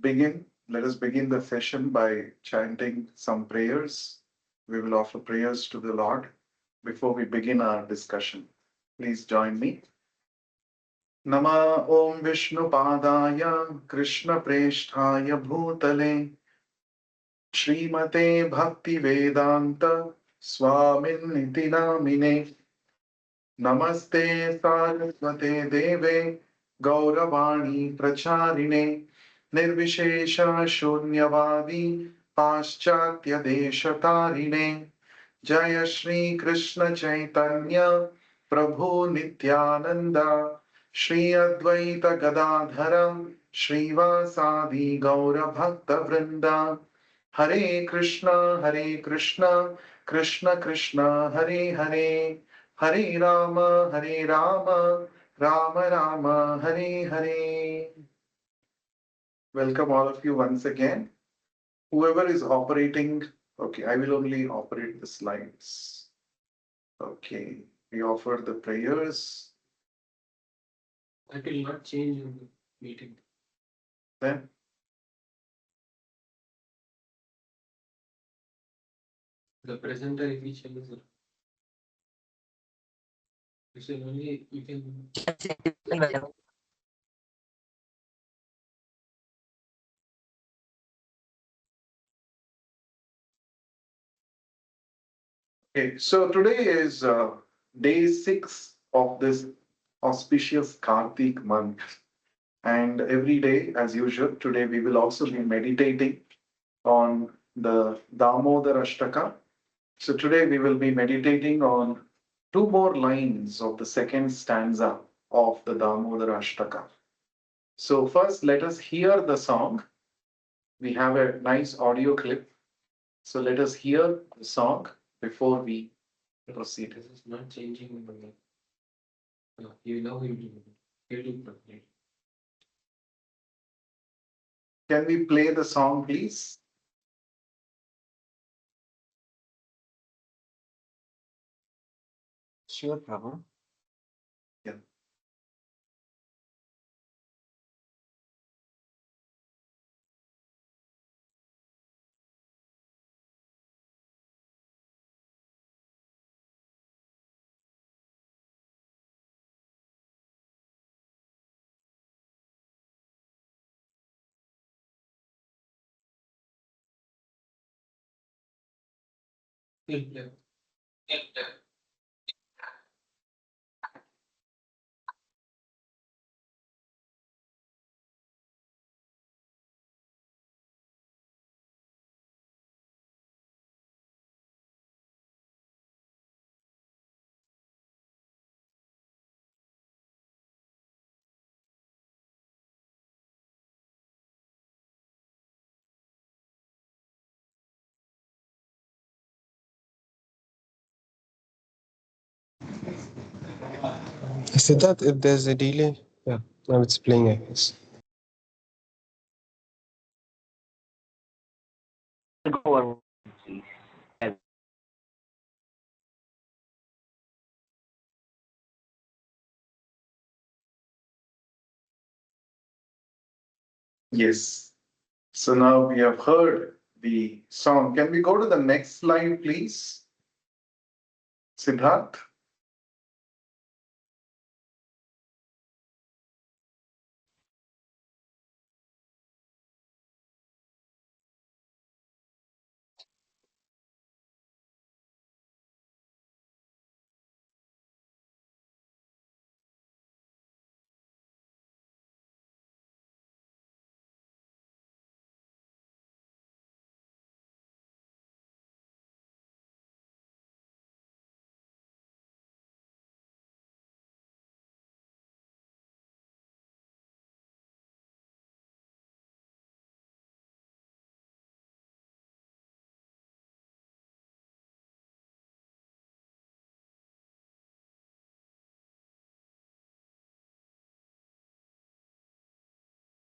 begin. Let us begin the session by chanting some prayers. We will offer prayers to the Lord before we begin our discussion. Please join me. Nama Om Vishnu Padaya Krishna Preshthaya Bhutale Srimate Bhakti Vedanta Swamin Namine Namaste Saraswate Deve Gauravani Pracharine Nirvishesha Shunyavadi Paschatya Deshatarine Jaya Shri Krishna Chaitanya Prabhu Nityananda Shri Advaita Gadadhara Srivasadi Gaura Bhakta Vrinda Hare Krishna Krishna Krishna Hare Hare Hare Rama, Rama Rama, Hare Hare. Welcome all of you once again. Whoever is operating, okay, I will only operate the slides. Okay, we offer the prayers. I will not change in the meeting. Then The presenter initial is you say only you can. okay, so today is day 6 of this auspicious Kartik month. And every day, as usual, today we will also be meditating on the Damodarashtaka. So today we will be meditating on two more lines of the second stanza of the Damodarashtaka. So first, let us hear the song. We have a nice audio clip. So let us hear the song before we proceed. This is not changing in the meeting. No, you know you do properly. Can we play the song, please? Sure, Prabhu. Yeah. Yeah. Siddharth, if there's a delay, yeah, now it's playing, I guess. Yes. So now we have heard the song. Can we go to the next slide, please? Siddharth?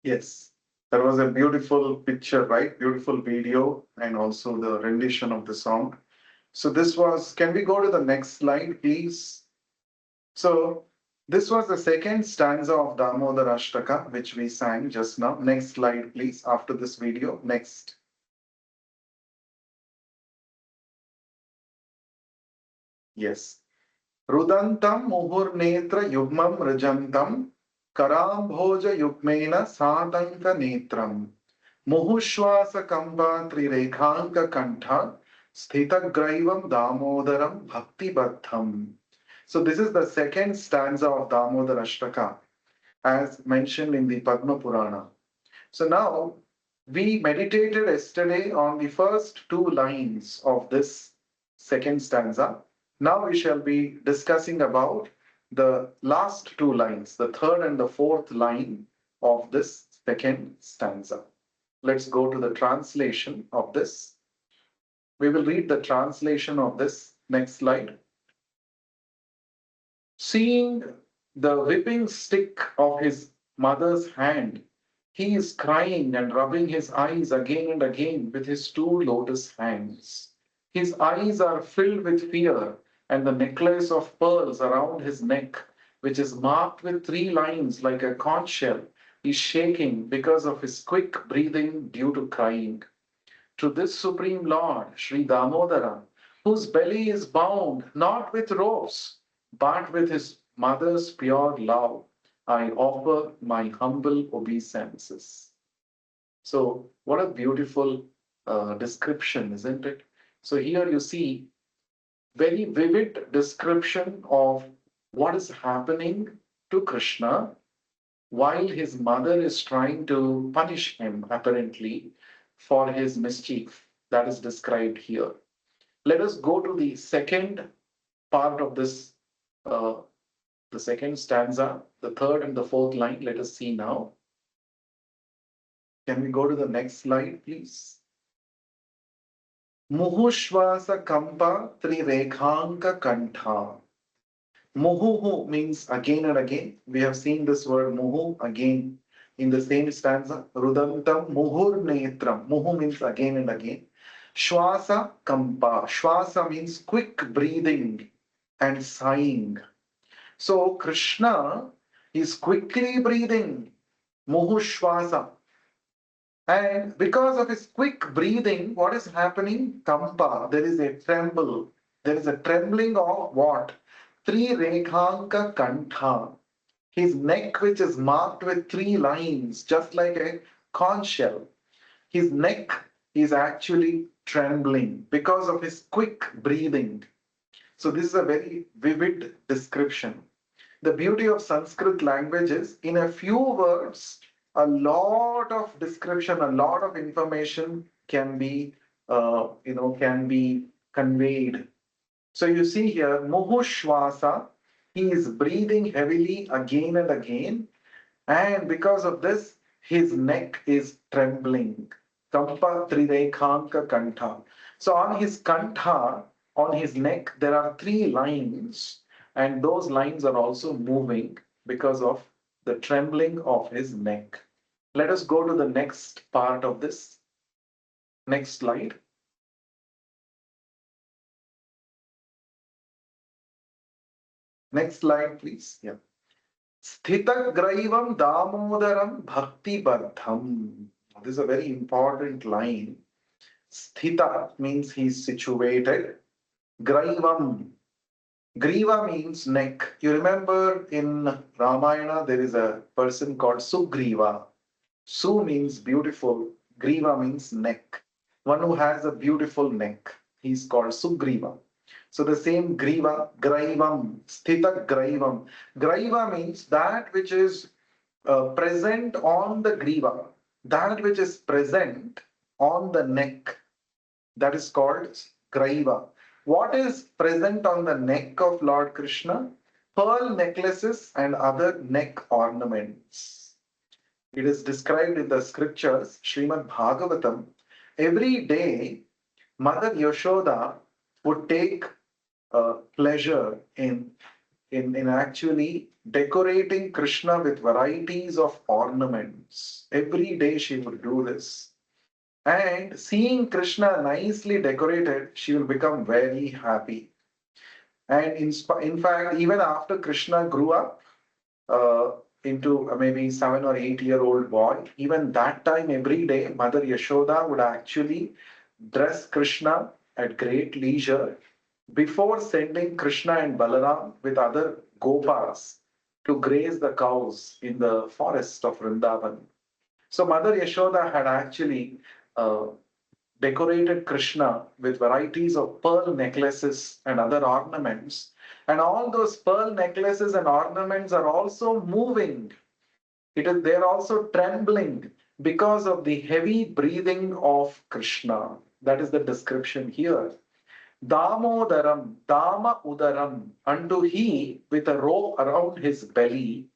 Yes, that was a beautiful picture, right? Beautiful video, and also the rendition of the song. So this was, can we go to the next slide, please? So This was the second stanza of Damodarashtaka, which we sang just now. Next slide, please, after this video. Next. Yes. Rudantam muhurnetra yugmam rajantam karambhoja yugmena satanka netram muhushwasa kamba trirekhanka kantha sthitagraivam damodaram bhakti baddham. So this is the second stanza of Damodarashtaka as mentioned in the Padma Purana. So now we meditated yesterday on the first two lines of this second stanza. Now we shall be discussing about the last two lines, the third and the fourth line of this second stanza. Let's go to the translation of this. We will read the translation of this. Next slide. Seeing the whipping stick of his mother's hand, he is crying and rubbing his eyes again and again with his two lotus hands. His eyes are filled with fear, and the necklace of pearls around his neck, which is marked with three lines like a conch shell, is shaking because of his quick breathing due to crying. To this Supreme Lord, Sri Damodara, whose belly is bound not with ropes, but with his mother's pure love, I offer my humble obeisances. So, what a beautiful description, isn't it? So, here you see very vivid description of what is happening to Krishna while his mother is trying to punish him, apparently, for his mischief that is described here. Let us go to the second part of this, the second stanza, the third and the fourth line. Let us see now. Can we go to the next slide, please? Muhushvasa kampa trirekhanka kantha. Muhuhu means again and again. We have seen this word muhu again in the same stanza. Rudantam muhur netram. Muhu means again and again. Shwasa kampa. Shwasa means quick breathing and sighing. So Krishna is quickly breathing. Muhushwasa. And because of his quick breathing, what is happening? Kampa. There is a tremble. There is a trembling of what? Rekhanka Kantha. His neck, which is marked with three lines, just like a conch shell. His neck is actually trembling because of his quick breathing. So, this is a very vivid description. The beauty of Sanskrit language is in a few words, a lot of description, a lot of information can be, can be conveyed. So you see here, Muhushwasa, he is breathing heavily again and again. And because of this, his neck is trembling. Kampa Trirekhanka Kantha. So on his Kantha, on his neck, there are three lines. And those lines are also moving because of the trembling of his neck. Let us go to the next part of this. Next slide. Next slide, please. Yeah. Sthitagraivam Damodaram Bhakti Baddham. This is a very important line. Sthita means he's situated. Graivam. Griva means neck. You remember in Ramayana there is a person called Sugriva. Su means beautiful. Griva means neck. One who has a beautiful neck. He's called Sugriva. So the same Griva, Graivam, Sthita Graivam. Graiva means that which is present on the Griva, that which is present on the neck. That is called Graiva. What is present on the neck of Lord Krishna? Pearl necklaces and other neck ornaments. It is described in the scriptures, Srimad Bhagavatam. Every day, Mother Yashoda would take pleasure in actually decorating Krishna with varieties of ornaments. Every day she would do this. And seeing Krishna nicely decorated, she will become very happy. And in fact, even after Krishna grew up, uh, into maybe 7 or 8 year old boy, even that time every day, Mother Yashoda would actually dress Krishna at great leisure before sending Krishna and Balaram with other gopas to graze the cows in the forest of Vrindavan. So Mother Yashoda had actually uh, decorated Krishna with varieties of pearl necklaces and other ornaments. And all those pearl necklaces and ornaments are also moving. They're also trembling because of the heavy breathing of Krishna. That is the description here. Damodaram, Dama Udaram, unto he with a rope around his belly.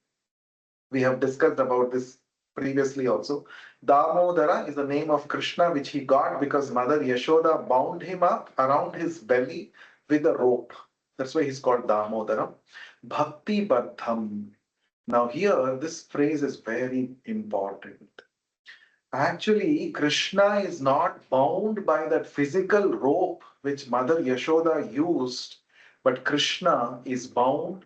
We have discussed about this previously also. Damodara is the name of Krishna which he got because Mother Yashoda bound him up around his belly with a rope. That's why he's called Damodaram. Bhakti Baddham. Now, here, this phrase is very important. Actually, Krishna is not bound by that physical rope which Mother Yashoda used, but Krishna is bound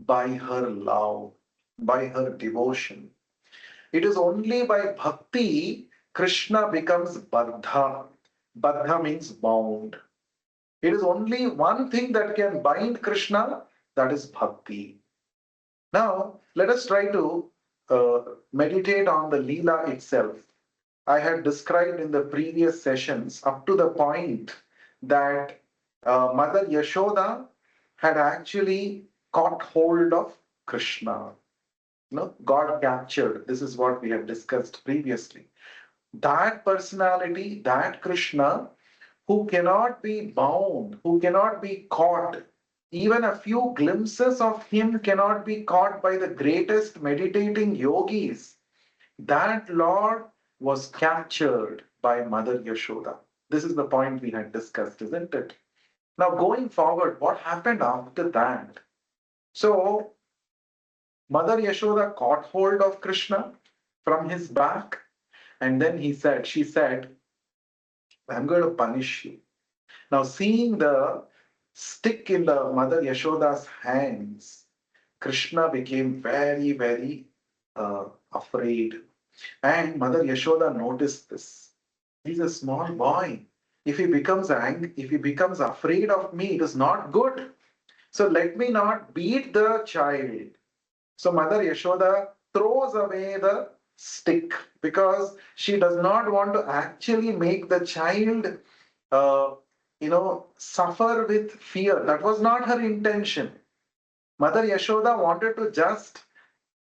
by her love, by her devotion. It is only by bhakti Krishna becomes Baddha. Baddha means bound. It is only one thing that can bind Krishna, that is bhakti. Now, let us try to meditate on the Leela itself. I had described in the previous sessions up to the point that Mother Yashoda had actually caught hold of Krishna. No, God captured. This is what we have discussed previously. That personality, that Krishna, who cannot be bound, who cannot be caught. Even a few glimpses of him cannot be caught by the greatest meditating yogis. That Lord was captured by Mother Yashoda. This is the point we had discussed, isn't it? Now, going forward, what happened after that? So, Mother Yashoda caught hold of Krishna from his back, and then she said, I'm going to punish you. Now, seeing the stick in the Mother Yashoda's hands, Krishna became very, very afraid. And Mother Yashoda noticed this. He's a small boy. If he becomes afraid of me, it is not good. So let me not beat the child. So Mother Yashoda throws away the stick because she does not want to actually make the child, uh, suffer with fear. That was not her intention. Mother Yashoda wanted to just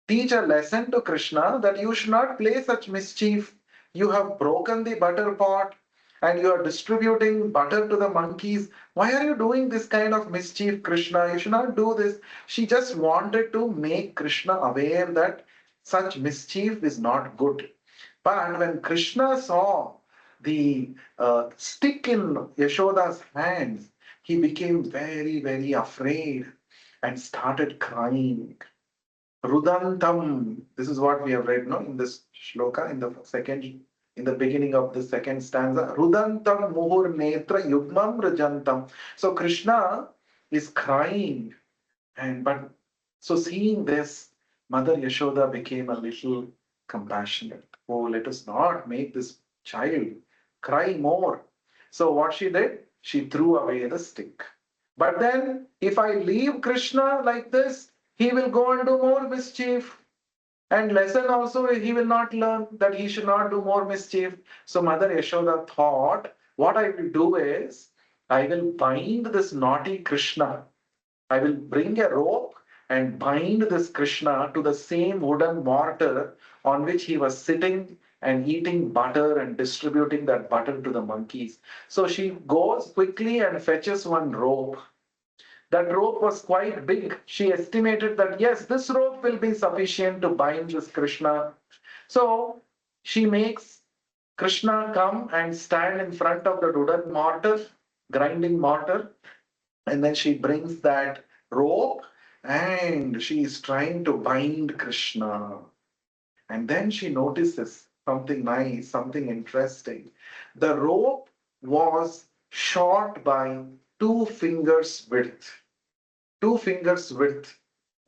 teach a lesson to Krishna that you should not play such mischief. You have broken the butter pot and you are distributing butter to the monkeys. Why are you doing this kind of mischief, Krishna? You should not do this. She just wanted to make Krishna aware that such mischief is not good. But when Krishna saw the stick in Yashoda's hands, he became very, very afraid and started crying. Rudantam. This is what we have read, no, in this shloka, in the beginning of the second stanza. Rudantam muhur netra yugmam rajantam. So Krishna is crying, but so seeing this, Mother Yashoda became a little compassionate. Oh, let us not make this child cry more. So what she did, she threw away the stick. But then, if I leave Krishna like this, he will go and do more mischief. And lesson also he will not learn that he should not do more mischief. So Mother Yashoda thought, what I will do is, I will bind this naughty Krishna. I will bring a rope and bind this Krishna to the same wooden mortar on which he was sitting and eating butter and distributing that butter to the monkeys. So she goes quickly and fetches one rope. That rope was quite big. She estimated that, yes, this rope will be sufficient to bind this Krishna. So she makes Krishna come and stand in front of the wooden mortar, grinding mortar, and then she brings that rope and she is trying to bind Krishna. And then she notices something nice, something interesting. The rope was short by 2 fingers width. 2 fingers width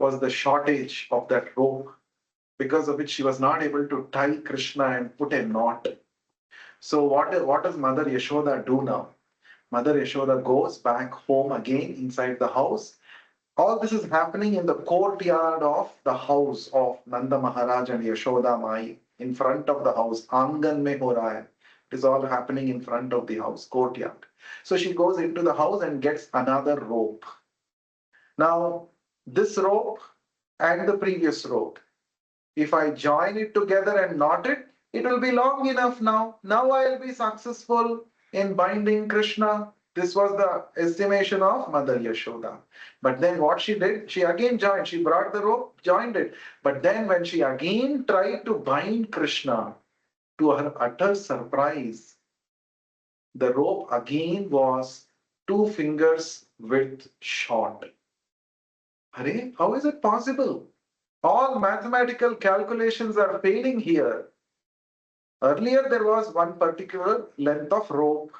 was the shortage of that rope, because of which she was not able to tie Krishna and put a knot. So what does Mother Yashoda do now? Mother Yashoda goes back home again inside the house. All this is happening in the courtyard of the house of Nanda Maharaj and Yashoda Mai, in front of the house. Angan mein ho raha hai. It is all happening in front of the house, courtyard. So she goes into the house and gets another rope. Now, this rope and the previous rope, if I join it together and knot it, it will be long enough now. Now I'll be successful in binding Krishna. This was the estimation of Mother Yashoda. But then what she did, she again joined. She brought the rope, joined it. But then when she again tried to bind Krishna, to her utter surprise, the rope again was 2 fingers width short. Hare, how is it possible? All mathematical calculations are failing here. Earlier there was one particular length of rope.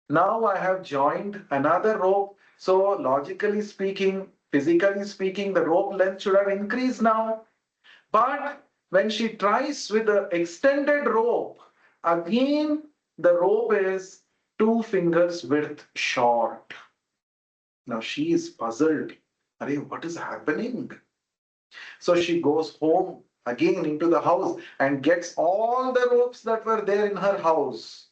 Now I have joined another rope. So logically speaking, physically speaking, the rope length should have increased now. But when she tries with the extended rope, again the rope is 2 fingers width short. Now she is puzzled. Are, what is happening? So she goes home again into the house and gets all the ropes that were there in her house.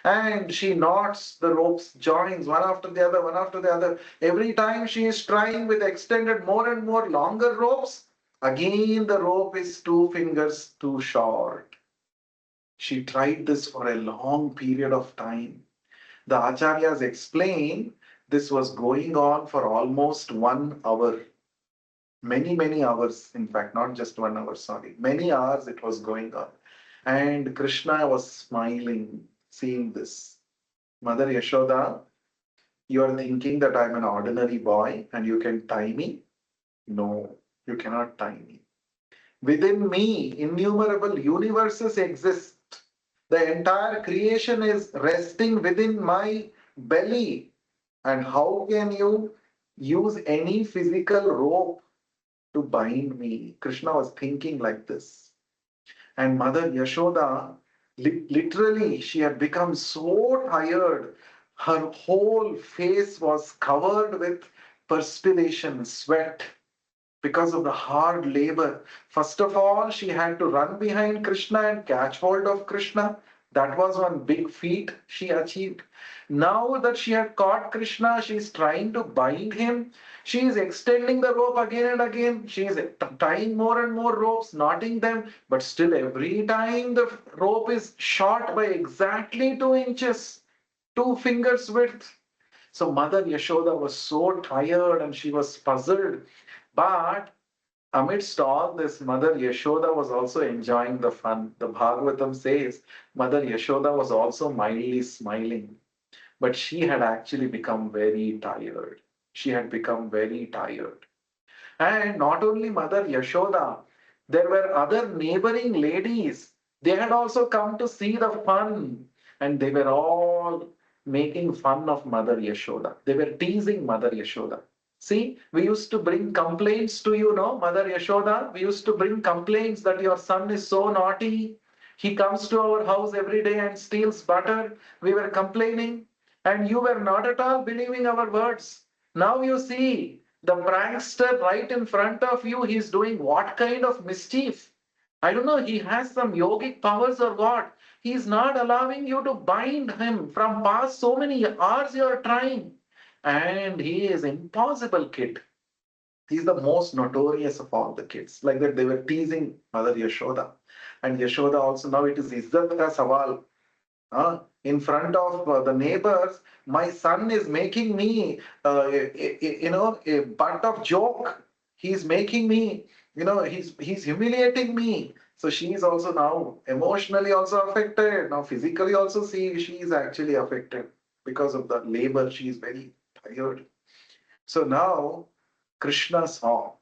And she knots the ropes, joins one after the other, one after the other. Every time she is trying with extended more and more longer ropes, again the rope is 2 fingers too short. She tried this for a long period of time. The acharyas explain this was going on for almost 1 hour. Many hours, in fact, not just 1 hour, sorry. Many hours it was going on. And Krishna was smiling, seeing this. Mother Yashoda, you are thinking that I'm an ordinary boy and you can tie me? No, you cannot tie me. Within me, innumerable universes exist. The entire creation is resting within my belly. And how can you use any physical rope to bind me? Krishna was thinking like this. And Mother Yashoda, literally, she had become so tired. Her whole face was covered with perspiration, sweat, because of the hard labor. First of all, she had to run behind Krishna and catch hold of Krishna. That was one big feat she achieved. Now that she had caught Krishna, she is trying to bind him. She is extending the rope again and again. She is tying more and more ropes, knotting them. But still, every time the rope is short by exactly 2 inches, 2 fingers width. So Mother Yashoda was so tired and she was puzzled. But amidst all this, Mother Yashoda was also enjoying the fun. The Bhagavatam says Mother Yashoda was also mildly smiling, but she had actually become very tired. She had become very tired. And not only Mother Yashoda, there were other neighboring ladies. They had also come to see the fun, and they were all making fun of Mother Yashoda. They were teasing Mother Yashoda. See, we used to bring complaints to you, no, Mother Yashoda. We used to bring complaints that your son is so naughty. He comes to our house every day and steals butter. We were complaining, and you were not at all believing our words. Now you see, the prankster right in front of you, he's doing what kind of mischief? I don't know, he has some yogic powers or what. He's not allowing you to bind him from past so many hours you're trying. And he is impossible kid. He's the most notorious of all the kids. Like that, they were teasing Mother Yashoda. And Yashoda also, now it is Izzat ka sawal. In front of the neighbors, my son is making me, a butt of joke. He's making me, he's humiliating me. So she is also now emotionally also affected. Now physically also, see, she is actually affected because of the labor. She is very tired. So now Krishna saw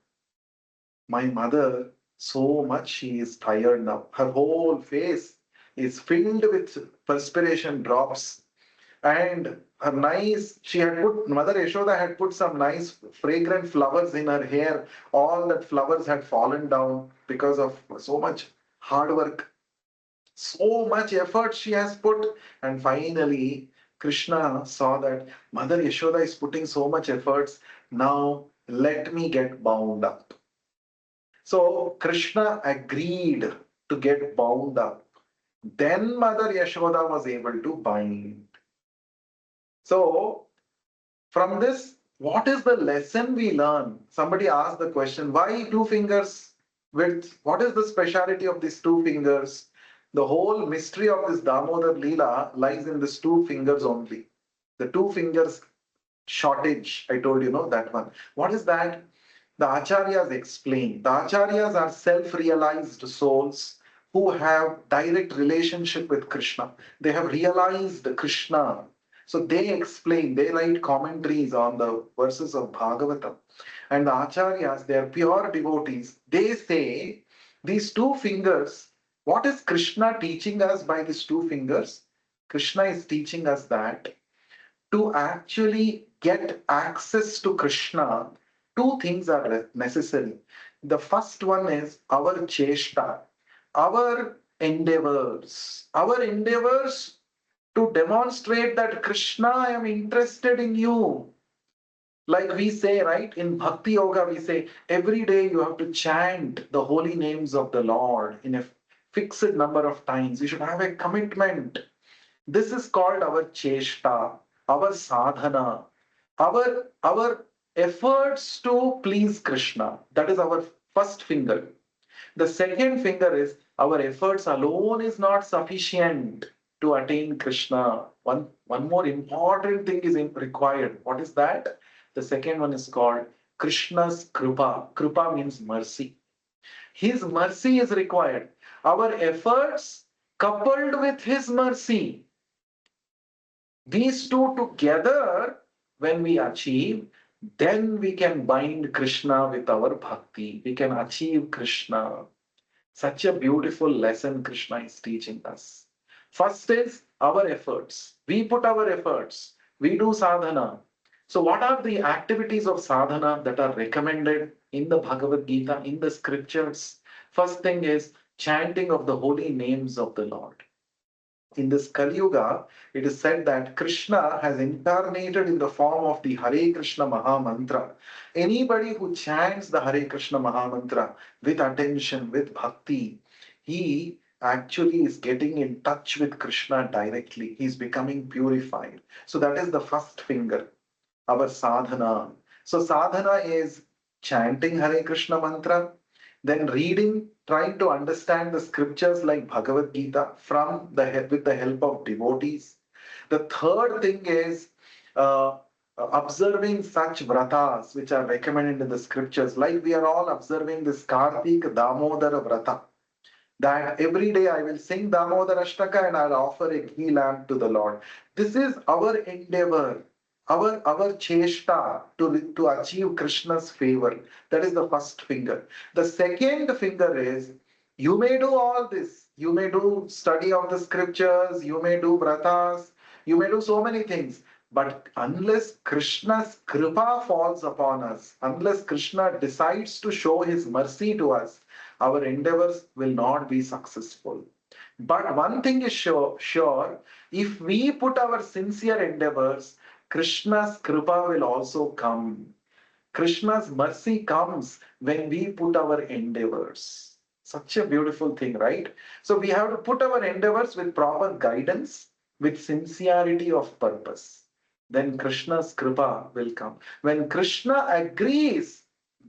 my mother so much, she is tired now. Her whole face is filled with perspiration drops. And her nice, she had put, Mother Yashoda had put some nice fragrant flowers in her hair. All that flowers had fallen down because of so much hard work, so much effort she has put. And finally, Krishna saw that Mother Yashoda is putting so much efforts. Now let me get bound up. So Krishna agreed to get bound up. Then Mother Yashoda was able to bind. So from this, what is the lesson we learn? Somebody asked the question, why two fingers width? What is the speciality of these two fingers? The whole mystery of this Damodar Leela lies in these two fingers only. The two fingers shortage, I told you, know that one. What is that? The Acharyas explain. The Acharyas are self-realized souls who have direct relationship with Krishna. They have realized Krishna. So they explain, they write commentaries on the verses of Bhagavatam. And the Acharyas, they are pure devotees. They say these two fingers, what is Krishna teaching us by these two fingers? Krishna is teaching us that to actually get access to Krishna, two things are necessary. The first one is our cheshta, our endeavors to demonstrate that Krishna, I am interested in you. Like we say, right, in Bhakti Yoga, we say every day you have to chant the holy names of the Lord in a fixed number of times. You should have a commitment. This is called our cheshta, our sadhana, our efforts to please Krishna. That is our first finger. The second finger is our efforts alone is not sufficient to attain Krishna. One more important thing is required. What is that? The second one is called Krishna's kripa. Kripa means mercy. His mercy is required. Our efforts coupled with His mercy, these two together, when we achieve, then we can bind Krishna with our bhakti. We can achieve Krishna. Such a beautiful lesson Krishna is teaching us. First is our efforts. We put our efforts. We do sadhana. So, what are the activities of sadhana that are recommended in the Bhagavad Gita, in the scriptures? First thing is chanting of the holy names of the Lord. In this Kali Yuga, it is said that Krishna has incarnated in the form of the Hare Krishna Maha Mantra. Anybody who chants the Hare Krishna Maha Mantra with attention, with bhakti, he actually is getting in touch with Krishna directly. He is becoming purified. So that is the first finger, our sadhana. So sadhana is chanting Hare Krishna mantra, then reading, trying to understand the scriptures like Bhagavad Gita from with the help of devotees. The third thing is observing such vratas which are recommended in the scriptures, like we are all observing this Kartik Damodara Vrata. That every day I will sing Damodarashtaka and I'll offer a ghee lamp to the Lord. This is our endeavor, our cheshta to achieve Krishna's favor. That is the first finger. The second finger is you may do all this. You may do study of the scriptures, you may do vratas, you may do so many things. But unless Krishna's kripa falls upon us, unless Krishna decides to show his mercy to us, our endeavors will not be successful. But one thing is sure, if we put our sincere endeavors, Krishna's kripa will also come. Krishna's mercy comes when we put our endeavors. Such a beautiful thing, right? So we have to put our endeavors with proper guidance, with sincerity of purpose. Then Krishna's kripa will come. When Krishna agrees,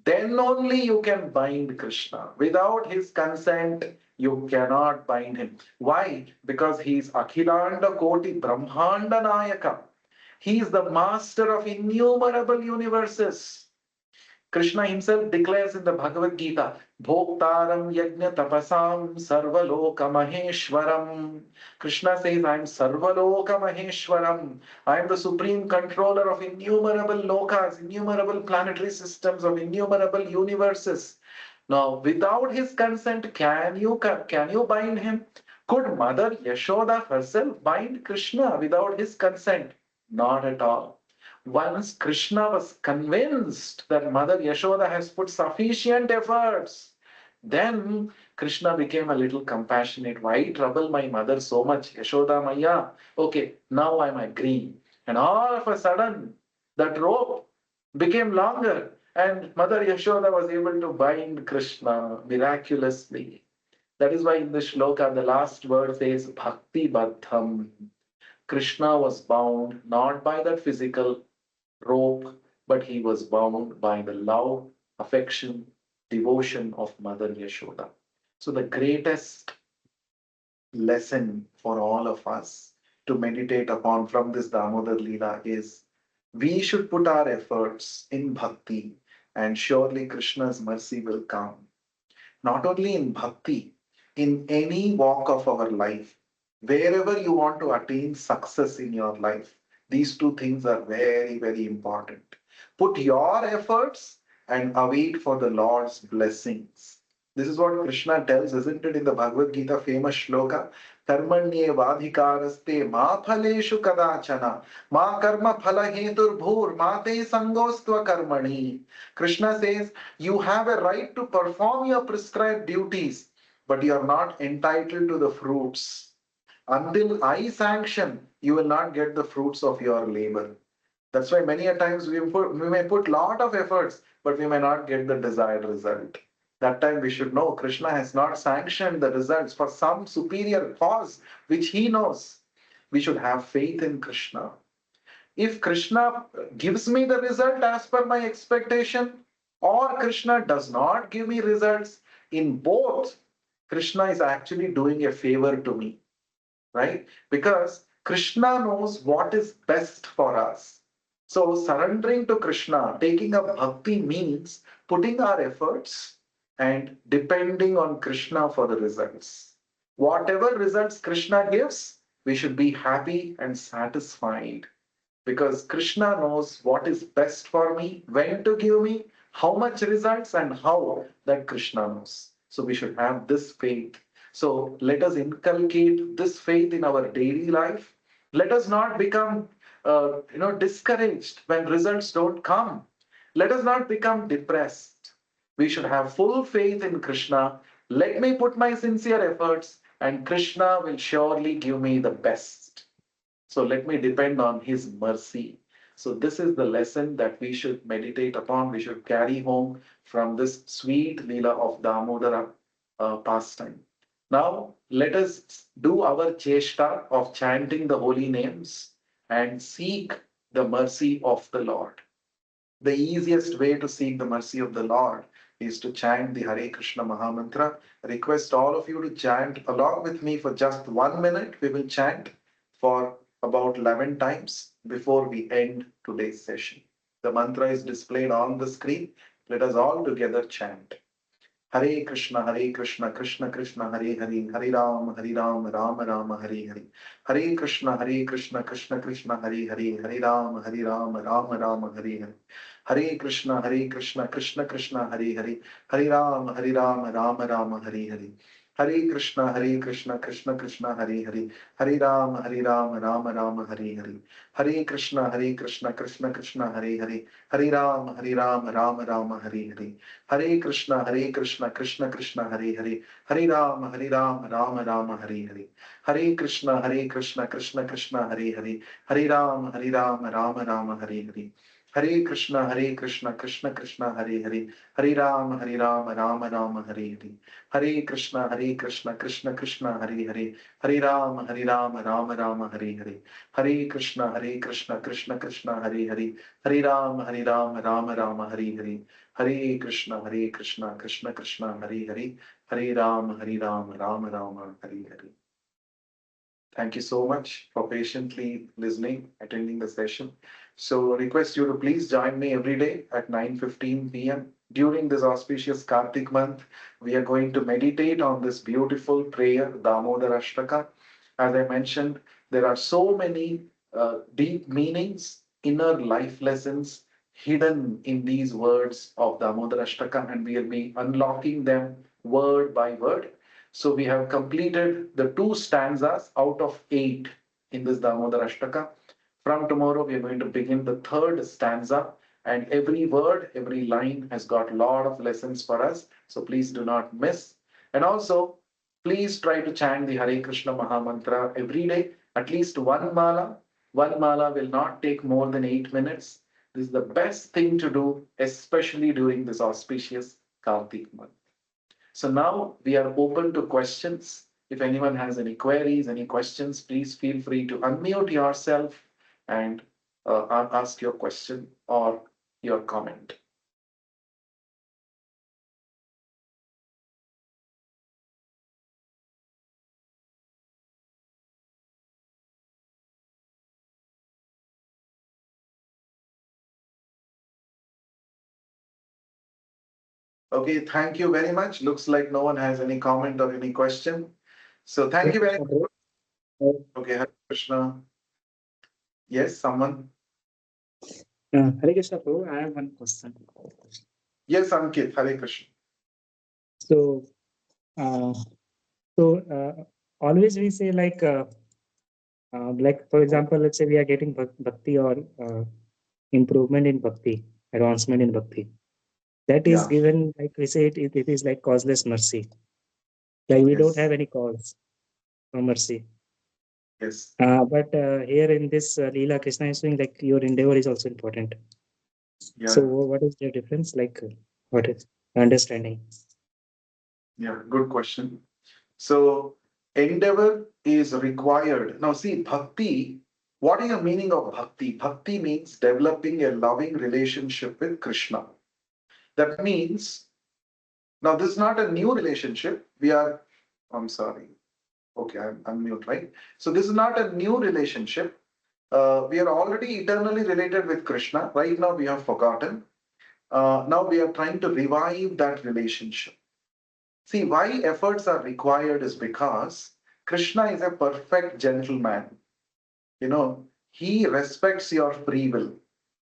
then only you can bind Krishna. Without his consent, you cannot bind him. Why? Because he is Akhilanda Koti Brahmanda Nayaka. He is the master of innumerable universes. Krishna himself declares in the Bhagavad Gita, Bhoktaram Yajna Tapasam Sarvaloka Maheshwaram. Krishna says, I am Sarvaloka Maheshwaram. I am the supreme controller of innumerable lokas, innumerable planetary systems, of innumerable universes. Now, without his consent, can you bind him? Could Mother Yashoda herself bind Krishna without his consent? Not at all. Once Krishna was convinced that Mother Yashoda has put sufficient efforts, then Krishna became a little compassionate. Why trouble my mother so much? Yashoda Maya. Okay, now I'm agreeing. And all of a sudden, that rope became longer, and Mother Yashoda was able to bind Krishna miraculously. That is why in the shloka, the last word says Bhakti Baddham. Krishna was bound not by that physical rope, but he was bound by the love, affection, devotion of Mother Yashoda. So, the greatest lesson for all of us to meditate upon from this Damodar Leela is we should put our efforts in bhakti, and surely Krishna's mercy will come. Not only in bhakti, in any walk of our life, wherever you want to attain success in your life, these two things are very, very important. Put your efforts and await for the Lord's blessings. This is what Krishna tells, isn't it, in the Bhagavad Gita famous shloka? Karmanye vadhikaraste ma phaleshu kadachana ma karma phala hetur bhur ma te sangostva karmani. Krishna says, you have a right to perform your prescribed duties, but you are not entitled to the fruits. Until I sanction, you will not get the fruits of your labor. That's why many a times we may put lot of efforts, but we may not get the desired result. That time we should know Krishna has not sanctioned the results for some superior cause which he knows. We should have faith in Krishna. If Krishna gives me the result as per my expectation, or Krishna does not give me results, in both, Krishna is actually doing a favor to me, right? Because Krishna knows what is best for us. So surrendering to Krishna, taking up bhakti means putting our efforts and depending on Krishna for the results. Whatever results Krishna gives, we should be happy and satisfied because Krishna knows what is best for me, when to give me, how much results, and how that Krishna knows. So we should have this faith. So let us inculcate this faith in our daily life. Let us not become, discouraged when results don't come. Let us not become depressed. We should have full faith in Krishna. Let me put my sincere efforts, and Krishna will surely give me the best. So let me depend on His mercy. So this is the lesson that we should meditate upon, we should carry home from this sweet Leela of Damodara pastime. Now let us do our cheshta of chanting the holy names and seek the mercy of the Lord. The easiest way to seek the mercy of the Lord is to chant the Hare Krishna Mahamantra. Request all of you to chant along with me for just 1 minute. We will chant for about 11 times before we end today's session. The mantra is displayed on the screen. Let us all together chant. Hare Krishna, Krishna Krishna, Hare Hare, Hare Ram, Ram Ram, Hare Hare. Hare Krishna, Krishna Krishna, Hare Hare, Hare Ram, Ram Ram, Hare Hare. Hare Krishna, Krishna Krishna, Hare Hare, Hare Ram, Ram Ram, Hare Hare. Hare Krishna, Krishna Krishna, Hare Hare, Hare Ram, Ram Ram, Hare Hare. Hare Krishna, Krishna Krishna, Hare Hare, Hare Ram, Ram Ram, Hare Hare. Hare Krishna, Krishna Krishna, Hare Hare, Hare Ram, Ram Ram, Hare Hare. Hare Krishna, Krishna Krishna, Hare Hare, Hare Ram, Ram Ram, Hare Hare. Hare Krishna, Krishna Krishna, Hare Hare, Hare Ram, Ram Ram, Hare Hare. Hare Krishna, Krishna Krishna, Hare Hare, Hare Ram, Ram Ram, Hare Hare. Hare Krishna, Krishna Krishna, Hare Hare, Hare Ram, Ram Ram, Hare Hare. Hare Krishna, Krishna Krishna, Hare Hare, Hare Ram, Ram Ram, Hare Hare. Thank you so much for patiently listening, attending the session. So request you to please join me every day at 9:15 p.m. During this auspicious Kartik month, we are going to meditate on this beautiful prayer, Damodarashtaka. As I mentioned, there are so many deep meanings, inner life lessons hidden in these words of Damodarashtaka, and we'll be unlocking them word by word. So we have completed the 2 stanzas out of 8 in this Damodarashtaka. From tomorrow, we are going to begin the 3rd stanza, and every word, every line has got a lot of lessons for us. So please do not miss. And also, please try to chant the Hare Krishna Maha Mantra every day, at least one mala. One mala will not take more than 8 minutes. This is the best thing to do, especially during this auspicious Kartik month. So now we are open to questions. If anyone has any queries, any questions, please feel free to unmute yourself and ask your question or your comment. Okay, thank you very much. Looks like no one has any comment or any question. So thank Hare you very Krishna, much. bro. Okay, Hare Krishna. Yes, someone? Hare Krishna, bro. I have one question. Yes, Ankit, Hare Krishna. So, uh, always we say like for example, let's say we are getting bhakti or improvement in bhakti, advancement in bhakti. That is Yeah, given, like we say, it is like causeless mercy. Like we don't yes, have any cause for mercy. yes. But here in this Leela, Krishna is saying like your endeavor is also important. So Yeah, what is the difference? What is understanding? yeah, good question. So endeavor is required. Now see, bhakti, what is the meaning of bhakti? Bhakti means developing a loving relationship with Krishna. That means, now this is not a new relationship. I'm sorry. Okay, I'm mute, right? So this is not a new relationship. We are already eternally related with Krishna. Right now we have forgotten. Now we are trying to revive that relationship. See, why efforts are required is because Krishna is a perfect gentleman. He respects your free will.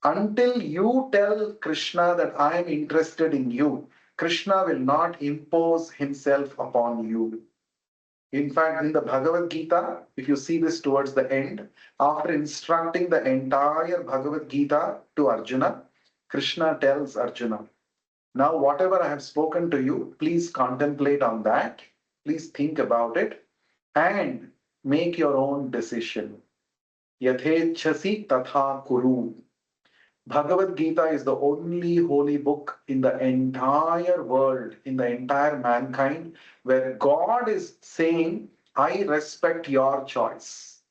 Until you tell Krishna that I am interested in you, Krishna will not impose himself upon you. In fact, in the Bhagavad Gita, if you see this towards the end, after instructing the entire Bhagavad Gita to Arjuna, Krishna tells Arjuna, now, whatever I have spoken to you, please contemplate on that. Please think about it and make your own decision. Yathechasi tatha kuru. Bhagavad Gita is the only holy book in the entire world, in the entire mankind, where God is saying, I respect your choice.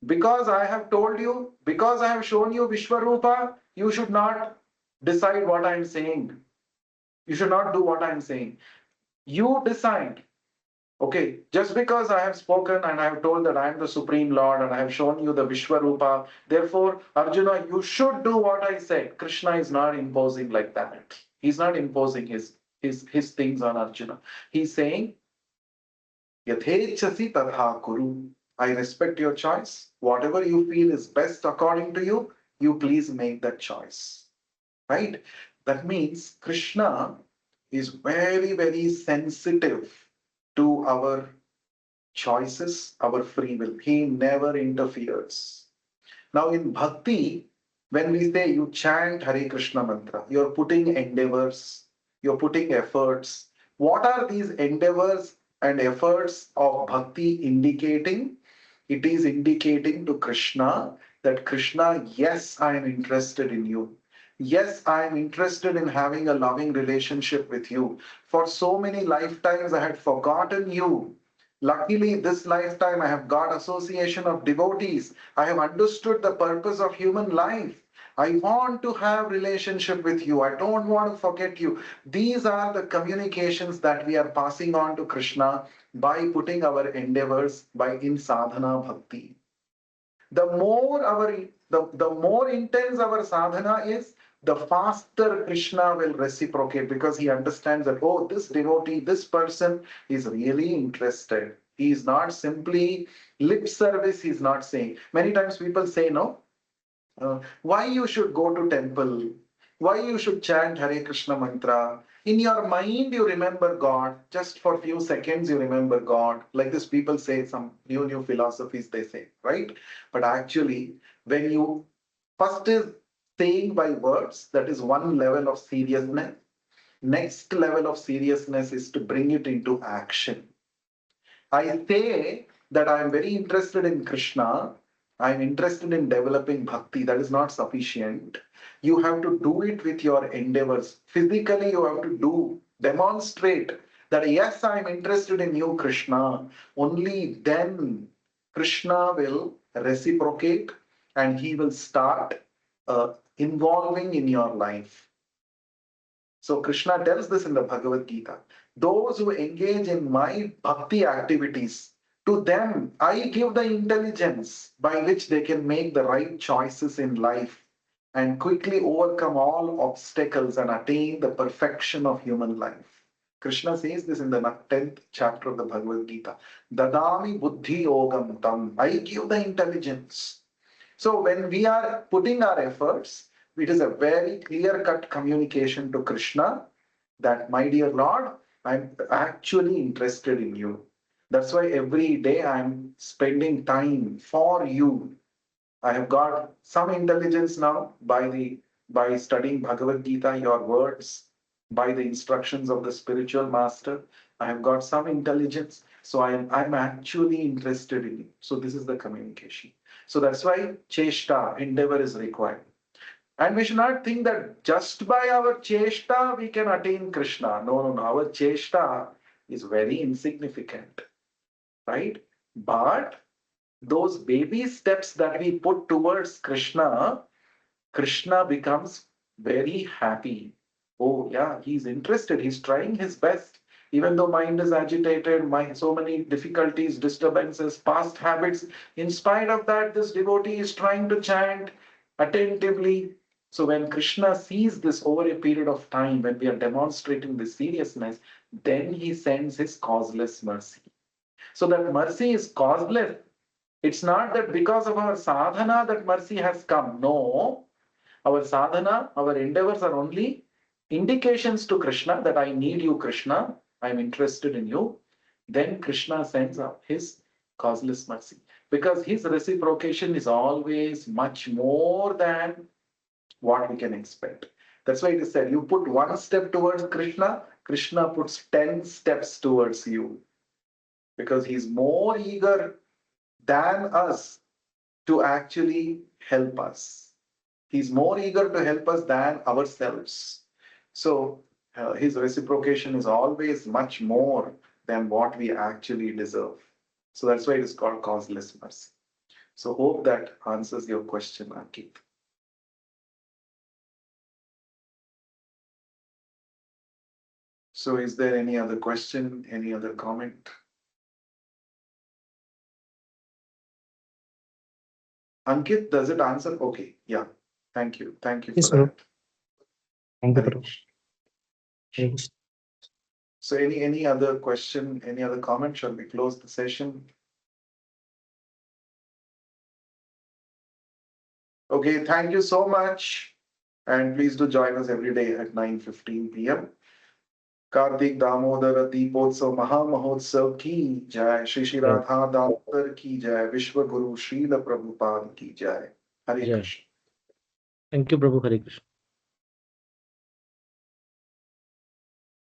Because I have told you, because I have shown you Vishwarupa, you should not decide what I am saying. You should not do what I'm saying. You decide. Okay, just because I have spoken and I have told that I am the Supreme Lord and I have shown you the Vishwarupa, therefore, Arjuna, you should do what I said. Krishna is not imposing like that. He's not imposing his things on Arjuna. He's saying, Yathechasi tadha kuru. I respect your choice. Whatever you feel is best according to you, you please make that choice. Right? That means Krishna is very, very sensitive to our choices, our free will. He never interferes. Now, in bhakti, when we say you chant Hare Krishna mantra, you're putting endeavors, you're putting efforts. What are these endeavors and efforts of bhakti indicating? It is indicating to Krishna that Krishna, yes, I am interested in you. Yes, I am interested in having a loving relationship with you. For so many lifetimes, I had forgotten you. Luckily, this lifetime, I have got association of devotees. I have understood the purpose of human life. I want to have relationship with you. I don't want to forget you. These are the communications that we are passing on to Krishna by putting our endeavors by in sadhana bhakti. The more intense our sadhana is, the faster Krishna will reciprocate because he understands that, oh, this devotee, this person is really interested. He is not simply lip service, he's not saying. Many times people say, no, Why you should go to temple, why you should chant Hare Krishna mantra. In your mind, you remember God. Just for a few seconds, you remember God. Like this, people say some new philosophies, they say, right? But actually, when you first is saying by words, that is one level of seriousness. Next level of seriousness is to bring it into action. I say that I am very interested in Krishna. I am interested in developing bhakti. That is not sufficient. You have to do it with your endeavors. Physically, you have to demonstrate that yes, I am interested in you, Krishna. Only then Krishna will reciprocate and he will start involving in your life. So Krishna tells this in the Bhagavad Gita. Those who engage in my bhakti activities, to them I give the intelligence by which they can make the right choices in life and quickly overcome all obstacles and attain the perfection of human life. Krishna says this in the 10th chapter of the Bhagavad Gita. Dadami buddhi yogam tam. I give the intelligence. So when we are putting our efforts, it is a very clear-cut communication to Krishna that, my dear Lord, I'm actually interested in you. That's why every day I'm spending time for you. I have got some intelligence now by studying Bhagavad Gita, your words, by the instructions of the spiritual master. I have got some intelligence, so I'm actually interested in you. So this is the communication. So that's why cheshta, endeavor is required. And we should not think that just by our cheshta we can attain Krishna. No. Our cheshta is very insignificant, right? But those baby steps that we put towards Krishna, Krishna becomes very happy. Oh, yeah, he's interested. He's trying his best. Even though mind is agitated, so many difficulties, disturbances, past habits, in spite of that, this devotee is trying to chant attentively. So when Krishna sees this over a period of time, when we are demonstrating this seriousness, then he sends his causeless mercy. So that mercy is causeless. It's not that because of our sadhana that mercy has come. No, our sadhana, our endeavors are only indications to Krishna that I need you, Krishna. I'm interested in you. Then Krishna sends up his causeless mercy because his reciprocation is always much more than what we can expect. That's why it is said you put one step towards Krishna, Krishna puts 10 steps towards you because he's more eager than us to actually help us. He's more eager to help us than ourselves. So his reciprocation is always much more than what we actually deserve. So that's why it is called causeless mercy. So hope that answers your question, Ankit. So is there any other question, any other comment? Ankit, does it answer? Okay, yeah. Thank you. Thank you for Yes, Prabhu. that. Thank you, Hare Prabhu. Krishna. Hare Krishna. So any other question, any other comment? Shall we close the session? Okay, thank you so much. And please do join us every day at 9:15 p.m. Kartik Damodar दीपोत्सव महामहोत्सव की जय। Shri Shri Jai. Radha Damodar की जय। विश्व गुरु श्रील प्रभुपाद की जय। हरे जय। Krishna. Thank you, Prabhu. Hare Krishna.